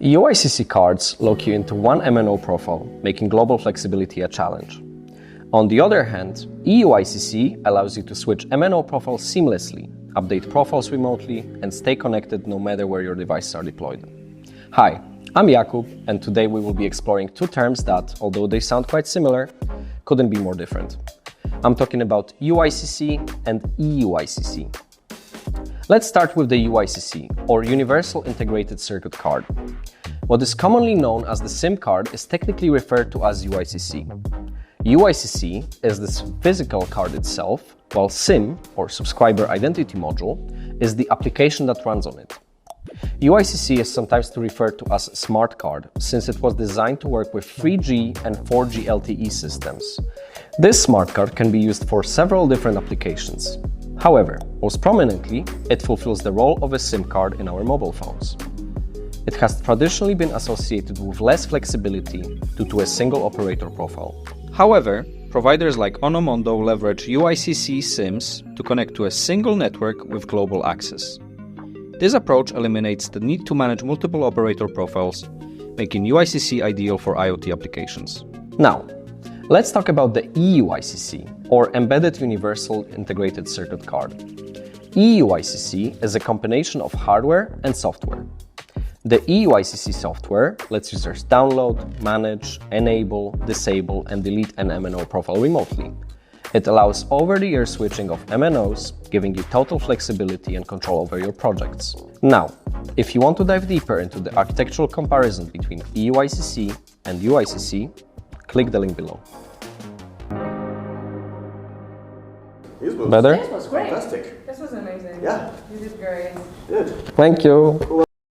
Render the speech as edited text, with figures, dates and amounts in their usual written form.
UICC cards lock you into one MNO profile, making global flexibility a challenge. On the other hand, eUICC allows you to switch MNO profiles seamlessly, update profiles remotely, and stay connected no matter where your devices are deployed. Hi, I'm Jakub, and today we will be exploring two terms that, although they sound quite similar, couldn't be more different. I'm talking about UICC and eUICC. Let's start with the UICC, or Universal Integrated Circuit Card. What is commonly known as the SIM card is technically referred to as UICC. UICC is the physical card itself, while SIM, or Subscriber Identity Module, is the application that runs on it. UICC is sometimes referred to as smart card, since it was designed to work with 3G and 4G LTE systems. This smart card can be used for several different applications. However, most prominently, it fulfills the role of a SIM card in our mobile phones. It has traditionally been associated with less flexibility due to a single operator profile. However, providers like Onomondo leverage UICC SIMs to connect to a single network with global access. This approach eliminates the need to manage multiple operator profiles, making UICC ideal for IoT applications. Now, let's talk about the eUICC, or Embedded Universal Integrated Circuit Card. eUICC is a combination of hardware and software. The eUICC software lets users download, manage, enable, disable, and delete an MNO profile remotely. It allows over-the-air switching of MNOs, giving you total flexibility and control over your projects. Now, if you want to dive deeper into the architectural comparison between eUICC and UICC, click the link below. Better? This was great. Fantastic. This was amazing. Yeah. You did great. Good. Thank you.